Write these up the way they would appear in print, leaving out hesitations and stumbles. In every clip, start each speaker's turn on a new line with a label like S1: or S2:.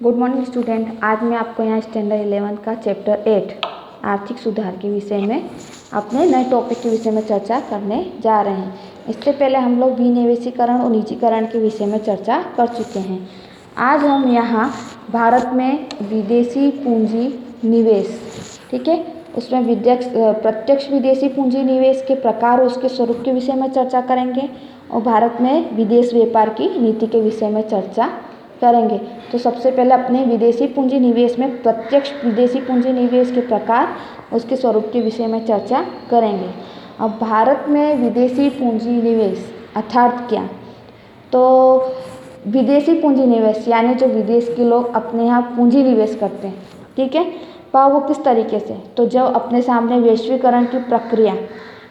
S1: Good morning student. आज मैं आपको यहाँ स्टैंडर्ड 11 का चैप्टर 8 आर्थिक सुधार के विषय में अपने नए टॉपिक के विषय में चर्चा करने जा रहे हैं। इससे पहले हम लोग विनिवेशीकरण और निजीकरण के विषय में चर्चा कर चुके हैं। आज हम यहाँ भारत में विदेशी पूंजी निवेश, ठीक है, उसमें प्रत्यक्ष विदेशी पूंजी निवेश के प्रकार और उसके स्वरूप के विषय में चर्चा करेंगे और भारत में विदेश व्यापार की नीति के विषय में चर्चा करेंगे। तो सबसे पहले अपने विदेशी पूंजी निवेश में प्रत्यक्ष विदेशी पूंजी निवेश के प्रकार उसके स्वरूप के विषय में चर्चा करेंगे। अब भारत में विदेशी पूंजी निवेश अर्थात क्या? तो विदेशी पूंजी निवेश यानी जो विदेश के लोग अपने यहाँ पूंजी निवेश करते हैं, ठीक है, पर वो किस तरीके से? तो जब अपने सामने वैश्वीकरण की प्रक्रिया,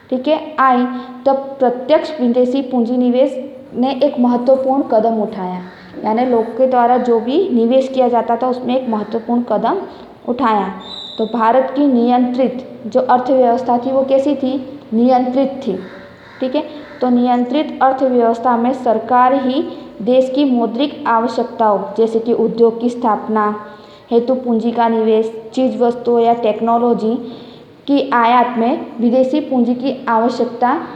S1: ठीक है, आई, तब प्रत्यक्ष विदेशी पूंजी निवेश ने एक महत्वपूर्ण कदम उठाया। यानी लोग के द्वारा जो भी निवेश किया जाता था उसमें एक महत्वपूर्ण कदम उठाया। तो भारत की नियंत्रित जो अर्थव्यवस्था थी वो कैसी थी? नियंत्रित थी, ठीक है। तो नियंत्रित अर्थव्यवस्था में सरकार ही देश की मौद्रिक आवश्यकताओं जैसे कि उद्योग की स्थापना हेतु पूंजी का निवेश, चीज वस्तुओं या टेक्नोलॉजी की आयात में विदेशी पूंजी की आवश्यकता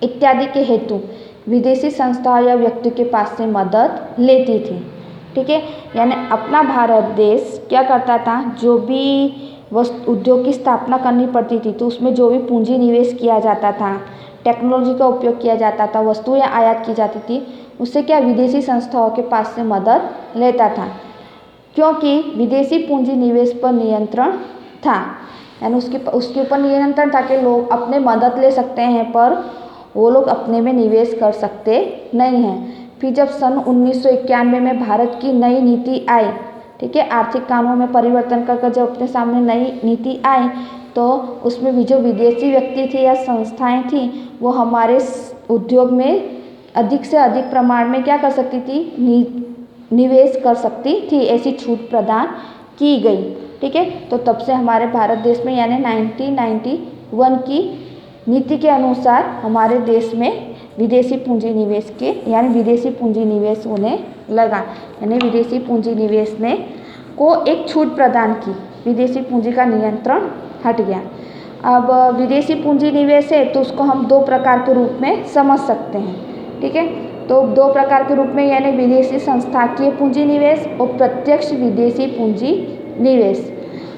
S1: इत्यादि के हेतु विदेशी संस्था या व्यक्ति के पास से मदद लेती थी, ठीक है। यानी अपना भारत देश क्या करता था, जो भी उद्योग की स्थापना करनी पड़ती थी तो उसमें जो भी पूंजी निवेश किया जाता था, टेक्नोलॉजी का उपयोग किया जाता था, वस्तुएं आयात की जाती थी, उससे क्या विदेशी संस्थाओं के पास से मदद लेता था, क्योंकि विदेशी पूंजी निवेश पर नियंत्रण था। यानी उसके ऊपर नियंत्रण था कि लोग अपने मदद ले सकते हैं पर वो लोग अपने में निवेश कर सकते नहीं हैं। फिर जब सन 1991 में भारत की नई नीति आई, ठीक है, आर्थिक कानून में परिवर्तन कर जब अपने सामने नई नीति आई तो उसमें भी जो विदेशी व्यक्ति थे या संस्थाएं थी वो हमारे उद्योग में अधिक से अधिक प्रमाण में क्या कर सकती थी? निवेश कर सकती थी। ऐसी छूट प्रदान की गई, ठीक है। तो तब से हमारे भारत देश में यानी 1991 की नीति के अनुसार हमारे देश में विदेशी पूंजी निवेश के यानी विदेशी पूंजी निवेश होने लगा। यानी विदेशी पूंजी निवेश ने को एक छूट प्रदान की, विदेशी पूंजी का नियंत्रण हट गया। अब विदेशी पूंजी निवेश है तो उसको हम दो प्रकार के रूप में समझ सकते हैं, ठीक है। तो दो प्रकार के रूप में यानी विदेशी संस्थाकीय पूंजी निवेश और प्रत्यक्ष विदेशी पूंजी निवेश।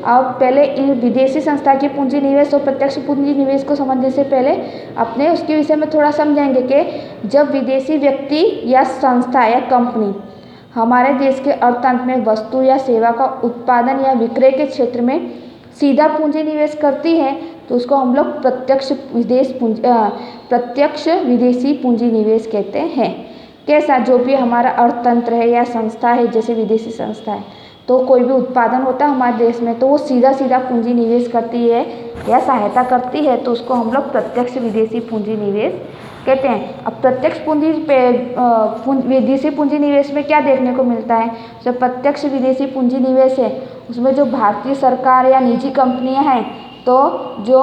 S1: अब पहले इन विदेशी संस्था की पूंजी निवेश और प्रत्यक्ष पूंजी निवेश को समझने से पहले अपने उसके विषय में थोड़ा समझेंगे कि जब विदेशी व्यक्ति या संस्था या कंपनी हमारे देश के अर्थतंत्र में वस्तु या सेवा का उत्पादन या विक्रय के क्षेत्र में सीधा पूंजी निवेश करती है तो उसको हम लोग प्रत्यक्ष विदेशी पूंजी निवेश कहते हैं। कैसा? जो भी हमारा अर्थतंत्र है या संस्था है, जैसे विदेशी संस्था है, तो कोई भी उत्पादन होता है हमारे देश में तो वो सीधा सीधा पूंजी निवेश करती है या सहायता करती है तो उसको हम लोग प्रत्यक्ष विदेशी पूंजी निवेश कहते हैं। अब प्रत्यक्ष विदेशी पूंजी निवेश में क्या देखने को मिलता है? जो प्रत्यक्ष विदेशी पूंजी निवेश है उसमें जो भारतीय सरकार या निजी कंपनियां हैं तो जो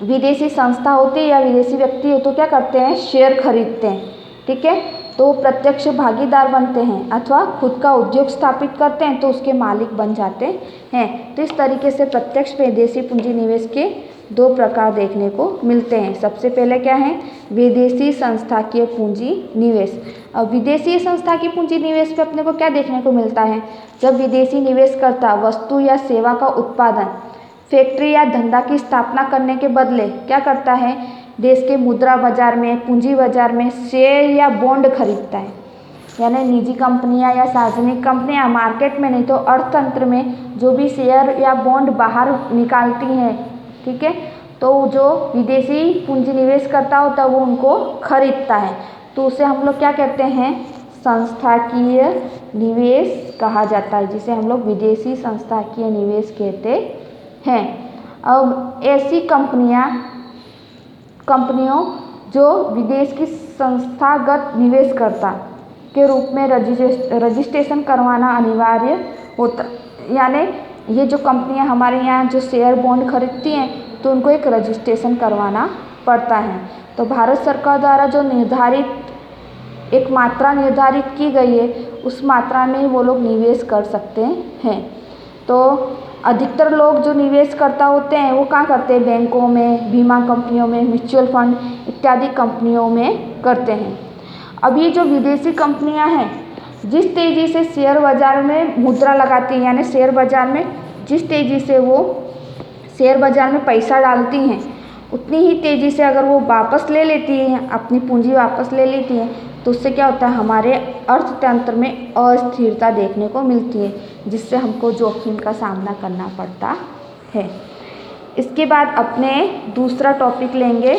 S1: विदेशी संस्था होती है या विदेशी व्यक्ति हो तो क्या करते हैं? शेयर खरीदते हैं, ठीक है। तो प्रत्यक्ष भागीदार बनते हैं अथवा खुद का उद्योग स्थापित करते हैं तो उसके मालिक बन जाते हैं। तो इस तरीके से प्रत्यक्ष विदेशी पूंजी निवेश के दो प्रकार देखने को मिलते हैं। सबसे पहले क्या है? विदेशी संस्थाकीय पूंजी निवेश। अब विदेशी संस्था की पूंजी निवेश पे अपने को क्या देखने को मिलता है? जब विदेशी निवेशकर्ता वस्तु या सेवा का उत्पादन, फैक्ट्री या धंधा की स्थापना करने के बदले क्या करता है? देश के मुद्रा बाजार में, पूंजी बाजार में शेयर या बॉन्ड खरीदता है। यानी निजी कंपनियां या सार्वजनिक कंपनियां मार्केट में नहीं तो अर्थतंत्र में जो भी शेयर या बॉन्ड बाहर निकालती हैं, ठीक है, तो जो विदेशी पूंजी निवेश करता होता है वो उनको खरीदता है तो उसे हम लोग क्या कहते हैं? संस्थाकीय निवेश कहा जाता है, जिसे हम लोग विदेशी संस्थाकीय निवेश कहते हैं। अब ऐसी कंपनियों जो विदेश की संस्थागत निवेशकर्ता के रूप में रजिस्ट्रेशन करवाना अनिवार्य होता। यानी ये जो कंपनियां हमारे यहाँ जो शेयर बॉन्ड खरीदती हैं तो उनको एक रजिस्ट्रेशन करवाना पड़ता है। तो भारत सरकार द्वारा जो निर्धारित एक मात्रा निर्धारित की गई है, उस मात्रा में वो लोग निवेश कर सकते हैं। तो अधिकतर लोग जो निवेशकर्ता होते हैं वो कहाँ करते हैं, बैंकों में, बीमा कंपनियों में, म्यूचुअल फंड इत्यादि कंपनियों में करते हैं। अब ये जो विदेशी कंपनियां हैं, जिस तेज़ी से शेयर बाजार में मुद्रा लगाती हैं, यानी शेयर बाजार में जिस तेज़ी से वो शेयर बाजार में पैसा डालती हैं, उतनी ही तेज़ी से अगर वो वापस ले लेती हैं, अपनी पूंजी वापस ले लेती हैं, तो उससे क्या होता है, हमारे अर्थतंत्र में अस्थिरता देखने को मिलती है, जिससे हमको जोखिम का सामना करना पड़ता है। इसके बाद अपने दूसरा टॉपिक लेंगे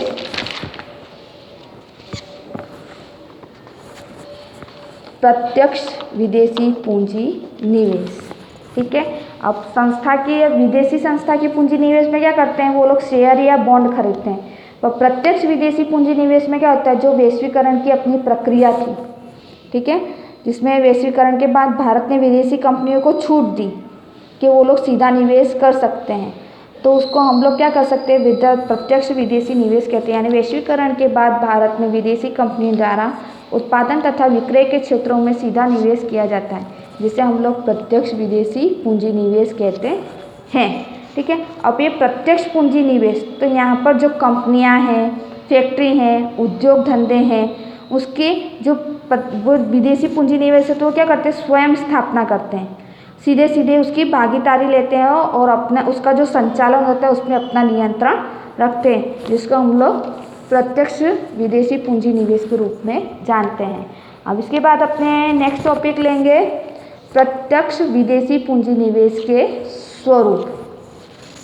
S1: प्रत्यक्ष विदेशी पूंजी निवेश। ठीक है, अब संस्था की विदेशी संस्था की पूंजी निवेश में क्या करते हैं, वो लोग शेयर या बॉन्ड खरीदते हैं। तो प्रत्यक्ष विदेशी पूंजी निवेश में क्या होता है, जो वैश्वीकरण की अपनी प्रक्रिया थी, ठीक है, जिसमें वैश्वीकरण के बाद भारत ने विदेशी कंपनियों को छूट दी कि वो लोग सीधा निवेश कर सकते हैं, तो उसको हम लोग क्या कर सकते हैं, प्रत्यक्ष विदेशी निवेश कहते हैं। यानी वैश्वीकरण के बाद भारत में विदेशी कंपनियों द्वारा उत्पादन तथा विक्रय के क्षेत्रों में सीधा निवेश किया जाता है, जिसे हम लोग प्रत्यक्ष विदेशी पूंजी निवेश कहते हैं। ठीक है, अब ये प्रत्यक्ष पूंजी निवेश, तो यहाँ पर जो कंपनियाँ हैं, फैक्ट्री हैं, उद्योग धंधे हैं, उसके जो वो विदेशी पूंजी निवेश है तो वो क्या करते हैं, स्वयं स्थापना करते हैं, सीधे सीधे उसकी भागीदारी लेते हैं और अपना उसका जो संचालन होता है उसमें अपना नियंत्रण रखते हैं, जिसको हम लोग प्रत्यक्ष विदेशी पूंजी निवेश के रूप में जानते हैं। अब इसके बाद अपने नेक्स्ट टॉपिक लेंगे प्रत्यक्ष विदेशी पूंजी निवेश के स्वरूप।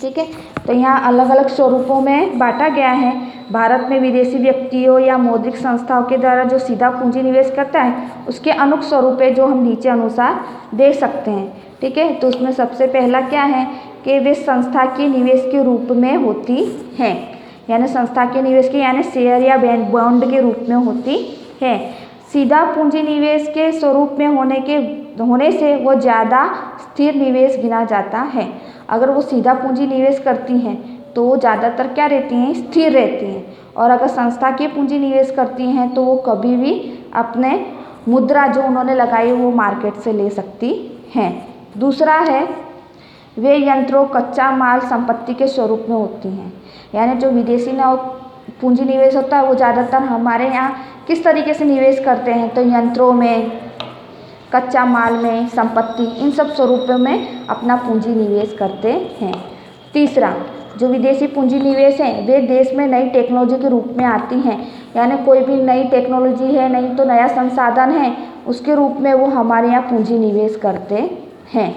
S1: ठीक है, तो यहाँ अलग अलग स्वरूपों में बांटा गया है। भारत में विदेशी व्यक्तियों या मौद्रिक संस्थाओं के द्वारा जो सीधा पूंजी निवेश करता है, उसके अमुक स्वरूप है जो हम नीचे अनुसार देख सकते हैं। ठीक है, तो उसमें सबसे पहला क्या है कि वे संस्था के निवेश के रूप में होती हैं, यानी संस्था के निवेश के यानी शेयर या बॉन्ड के रूप में होती है। सीधा पूंजी निवेश के स्वरूप में होने से वो ज़्यादा स्थिर निवेश गिना जाता है। अगर वो सीधा पूंजी निवेश करती हैं तो वो ज़्यादातर क्या रहती हैं, स्थिर रहती हैं, और अगर संस्था की पूंजी निवेश करती हैं तो वो कभी भी अपने मुद्रा जो उन्होंने लगाई वो मार्केट से ले सकती हैं। दूसरा है वे यंत्रों, कच्चा माल, संपत्ति के स्वरूप में होती हैं। यानी जो विदेशी पूंजी निवेश होता है वो ज़्यादातर हमारे यहाँ किस तरीके से निवेश करते हैं, तो यंत्रों में, कच्चा माल में, संपत्ति, इन सब स्वरूपों में अपना पूंजी निवेश करते हैं। तीसरा, जो विदेशी पूंजी निवेश है वे देश में नई टेक्नोलॉजी के रूप में आती हैं, यानी कोई भी नई टेक्नोलॉजी है, नहीं तो नया संसाधन है, उसके रूप में वो हमारे यहाँ पूंजी निवेश करते हैं।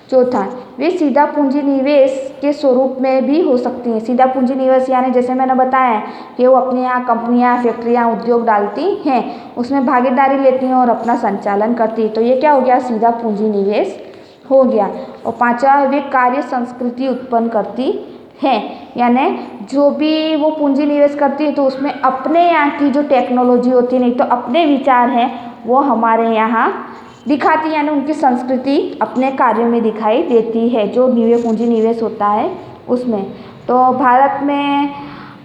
S1: चौथा, वे सीधा पूंजी निवेश के स्वरूप में भी हो सकती हैं। सीधा पूंजी निवेश यानी जैसे मैंने बताया कि वो अपने यहाँ कंपनियाँ, फैक्ट्रियाँ, उद्योग डालती हैं, उसमें भागीदारी लेती हैं और अपना संचालन करती हैं, तो ये क्या हो गया, सीधा पूंजी निवेश हो गया। और पांचवा, वे कार्य संस्कृति उत्पन्न करती हैं, यानी जो भी वो पूंजी निवेश करती है तो उसमें अपने यहाँ की जो टेक्नोलॉजी होती है, नहीं तो अपने विचार हैं, वो हमारे यहाँ दिखाती है, यानी उनकी संस्कृति अपने कार्यों में दिखाई देती है जो पूंजी निवेश होता है उसमें। तो भारत में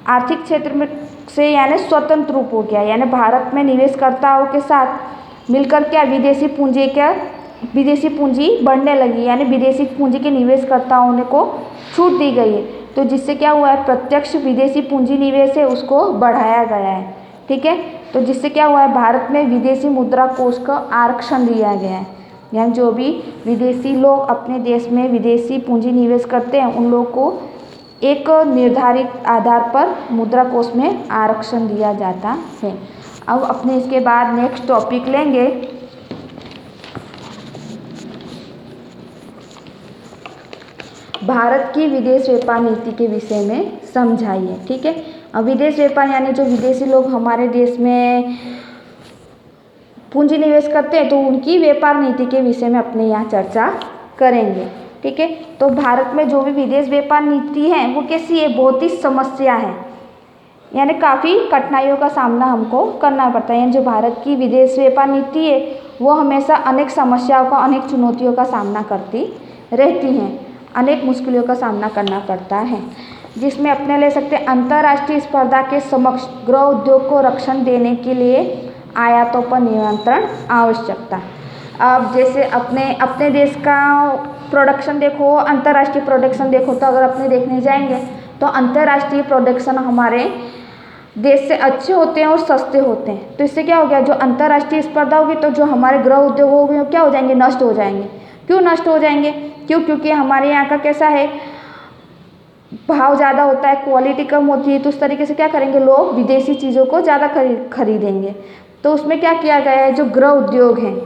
S1: आर्थिक क्षेत्र में से यानी स्वतंत्र रूप हो गया, यानी भारत में निवेशकर्ताओं के साथ मिलकर क्या विदेशी पूंजी बढ़ने लगी, यानी विदेशी पूंजी के निवेशकर्ताओं को छूट दी गई है, तो जिससे क्या हुआ है, प्रत्यक्ष विदेशी पूंजी निवेश है उसको बढ़ाया गया है। ठीक है, तो जिससे क्या हुआ है, भारत में विदेशी मुद्रा कोष का आरक्षण दिया गया है, यानी जो भी विदेशी लोग अपने देश में विदेशी पूंजी निवेश करते हैं उन लोगों को एक निर्धारित आधार पर मुद्रा कोष में आरक्षण दिया जाता है। अब अपने इसके बाद नेक्स्ट टॉपिक लेंगे भारत की विदेश व्यापार नीति के विषय में समझाइए। ठीक है, अब विदेश व्यापार यानी जो विदेशी लोग हमारे देश में पूंजी निवेश करते हैं तो उनकी व्यापार नीति के विषय में अपने यहाँ चर्चा करेंगे। ठीक है, तो भारत में जो भी विदेश व्यापार नीति है वो कैसी है, बहुत ही समस्या है, यानी काफ़ी कठिनाइयों का सामना हमको करना पड़ता है। यानी जो भारत की विदेश व्यापार नीति है वो हमेशा अनेक समस्याओं का, अनेक चुनौतियों का सामना करती रहती हैं, अनेक मुश्किलों का सामना करना पड़ता है, जिसमें अपने ले सकते हैं अंतर्राष्ट्रीय स्पर्धा के समक्ष गृह उद्योग को रक्षण देने के लिए आयातों पर नियंत्रण आवश्यकता। अब जैसे अपने देश का प्रोडक्शन देखो, अंतर्राष्ट्रीय प्रोडक्शन देखो, तो अगर अपने देखने जाएंगे तो अंतर्राष्ट्रीय प्रोडक्शन हमारे देश से अच्छे होते हैं और सस्ते होते हैं। तो इससे क्या हो गया, जो अंतर्राष्ट्रीय स्पर्धा होगी तो जो हमारे गृह उद्योग होंगे वो क्या हो जाएंगे, नष्ट हो जाएंगे। क्यों नष्ट हो जाएंगे? क्योंकि हमारे यहाँ का कैसा है, भाव ज़्यादा होता है, क्वालिटी कम होती है, तो उस तरीके से क्या करेंगे, लोग विदेशी चीज़ों को ज़्यादा खरीदेंगे। तो उसमें क्या किया गया है, जो गृह उद्योग हैं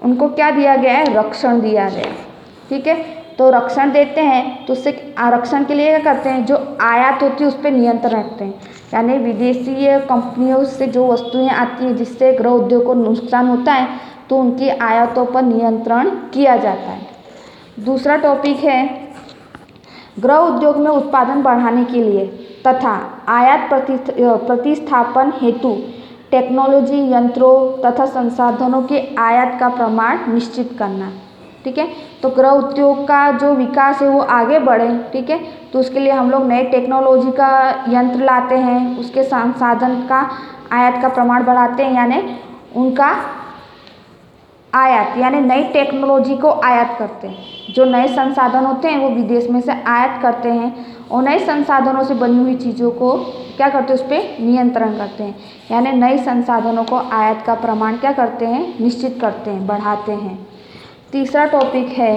S1: उनको क्या दिया गया है, रक्षण दिया गया है। ठीक है, तो रक्षण देते हैं तो उससे आरक्षण के लिए क्या करते हैं, जो आयात होती है उस पर नियंत्रण रखते हैं। यानी विदेशी कंपनियों से जो वस्तुएं आती हैं जिससे गृह उद्योग को नुकसान होता है तो उनकी आयातों पर नियंत्रण किया जाता है। दूसरा टॉपिक है गृह उद्योग में उत्पादन बढ़ाने के लिए तथा आयात प्रतिस्थापन हेतु टेक्नोलॉजी, यंत्रों तथा संसाधनों के आयात का प्रमाण निश्चित करना। ठीक है, तो गृह उद्योग का जो विकास है वो आगे बढ़े। ठीक है, तो उसके लिए हम लोग नए टेक्नोलॉजी का यंत्र लाते हैं, उसके संसाधन का आयात का प्रमाण बढ़ाते हैं, यानी उनका आयात यानी नई टेक्नोलॉजी को आयात करते हैं। जो नए संसाधन होते हैं वो विदेश में से आयात करते हैं और नए संसाधनों से बनी हुई चीज़ों को क्या करते हैं, उस पर नियंत्रण करते हैं। यानी नए संसाधनों को आयात का प्रमाण क्या करते हैं, निश्चित करते हैं, बढ़ाते हैं। तीसरा टॉपिक है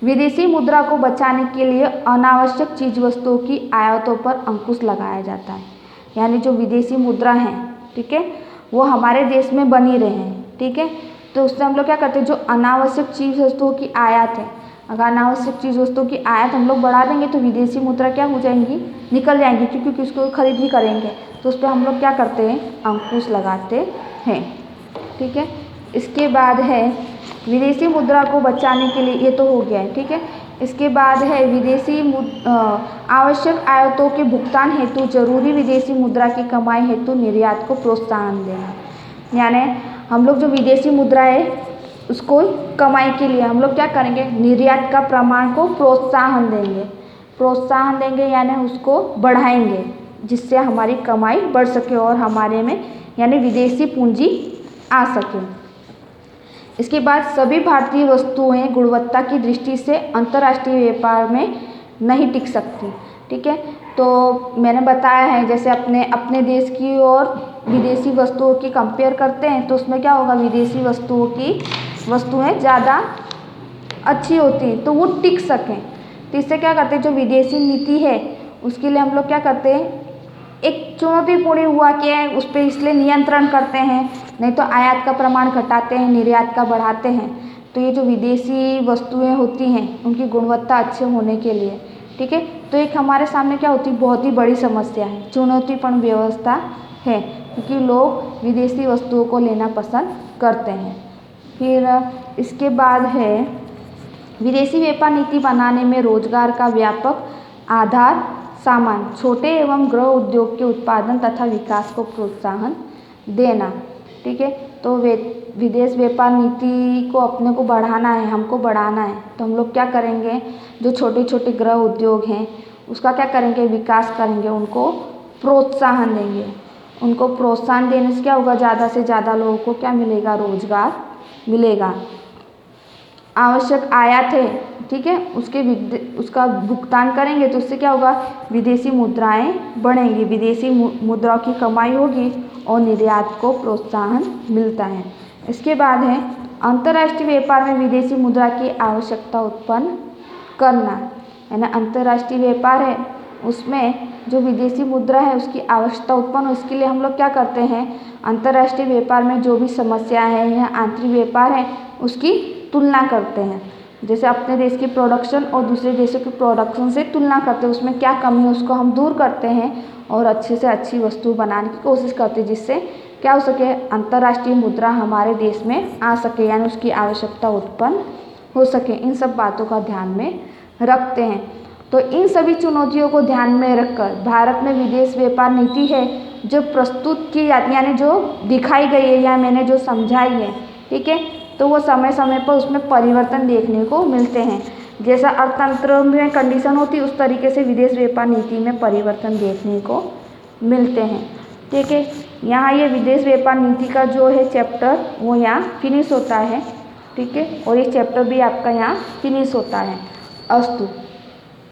S1: विदेशी मुद्रा को बचाने के लिए अनावश्यक चीज वस्तुओं की आयातों पर अंकुश लगाया जाता है। यानी जो विदेशी मुद्रा है, ठीक है, वो हमारे देश में बनी रहे। ठीक है, तो उससे हम लोग क्या करते हैं, जो अनावश्यक चीज वस्तुओं की आयात है, अगर अनावश्यक चीज वस्तुओं की आयात हम लोग बढ़ा देंगे तो विदेशी मुद्रा क्या हो जाएंगी, निकल जाएंगी, क्योंकि उसको खरीद ही करेंगे। तो उस पर हम लोग क्या करते हैं, अंकुश लगाते हैं। ठीक है, इसके बाद है विदेशी मुद्रा को बचाने के लिए, ये तो हो गया है। ठीक है, इसके बाद है विदेशी आवश्यक आयातों के भुगतान हेतु जरूरी विदेशी मुद्रा की कमाई हेतु निर्यात को प्रोत्साहन देना। यानी हम लोग जो विदेशी मुद्रा है उसको कमाई के लिए हम लोग क्या करेंगे, निर्यात का प्रमाण को प्रोत्साहन देंगे। प्रोत्साहन देंगे यानी उसको बढ़ाएंगे, जिससे हमारी कमाई बढ़ सके और हमारे में यानी विदेशी पूंजी आ सके। इसके बाद सभी भारतीय वस्तुएं गुणवत्ता की दृष्टि से अंतर्राष्ट्रीय व्यापार में नहीं टिक सकती। ठीक है, तो मैंने बताया है जैसे अपने देश की और विदेशी वस्तुओं की कंपेयर करते हैं तो उसमें क्या होगा, विदेशी वस्तुएं ज़्यादा अच्छी होती हैं तो वो टिक सकें। तो इससे क्या करते हैं, जो विदेशी नीति है उसके लिए हम लोग क्या करते हैं, एक चुनौतीपूर्ण हुआ कि उस पर इसलिए नियंत्रण करते हैं, नहीं तो आयात का प्रमाण घटाते हैं, निर्यात का बढ़ाते हैं। तो ये जो विदेशी वस्तुएं होती हैं उनकी गुणवत्ता अच्छे होने के लिए, ठीक है, तो एक हमारे सामने क्या होती है, बहुत ही बड़ी समस्या है, चुनौतीपूर्ण व्यवस्था है, क्योंकि लोग विदेशी वस्तुओं को लेना पसंद करते हैं। फिर इसके बाद है विदेशी व्यापार नीति बनाने में रोजगार का व्यापक आधार सामान छोटे एवं गृह उद्योग के उत्पादन तथा विकास को प्रोत्साहन देना। ठीक है, तो विदेश व्यापार नीति को अपने को बढ़ाना है, हमको बढ़ाना है, तो हम लोग क्या करेंगे, जो छोटे छोटे गृह उद्योग हैं उसका क्या करेंगे, विकास करेंगे, उनको प्रोत्साहन देंगे। उनको प्रोत्साहन देने से क्या होगा, ज़्यादा से ज़्यादा लोगों को क्या मिलेगा, रोजगार मिलेगा। आवश्यक आयात है, ठीक है, उसका भुगतान करेंगे तो उससे क्या होगा, विदेशी मुद्राएं बढ़ेंगी, विदेशी मुद्राओं की कमाई होगी और निर्यात को प्रोत्साहन मिलता है। इसके बाद है अंतर्राष्ट्रीय व्यापार में विदेशी मुद्रा की आवश्यकता उत्पन्न करना। यानी अंतर्राष्ट्रीय व्यापार है उसमें जो विदेशी मुद्रा है उसकी आवश्यकता उत्पन्न हो, इसके लिए हम लोग क्या करते हैं, अंतर्राष्ट्रीय व्यापार में जो भी समस्या है या आंतरिक व्यापार है उसकी तुलना करते हैं। जैसे अपने देश की प्रोडक्शन और दूसरे देशों की प्रोडक्शन से तुलना करते हैं, उसमें क्या कमी है उसको हम दूर करते हैं और अच्छे से अच्छी वस्तु बनाने की कोशिश करते हैं, जिससे क्या हो सके, अंतर्राष्ट्रीय मुद्रा हमारे देश में आ सके, यानी उसकी आवश्यकता उत्पन्न हो सके। इन सब बातों का ध्यान में रखते हैं। तो इन सभी चुनौतियों को ध्यान में रखकर भारत में विदेश व्यापार नीति है जो प्रस्तुत की जाती है, यानी जो दिखाई गई है या मैंने जो समझाई है, ठीक है, तो वो समय समय पर उसमें परिवर्तन देखने को मिलते हैं। जैसा अर्थतंत्र में कंडीशन होती है उस तरीके से विदेश व्यापार नीति में परिवर्तन देखने को मिलते हैं। ठीक है, यहाँ ये विदेश व्यापार नीति का जो है चैप्टर वो यहाँ फिनिश होता है। ठीक है, और ये चैप्टर भी आपका यहाँ फिनिश होता है। अस्तु।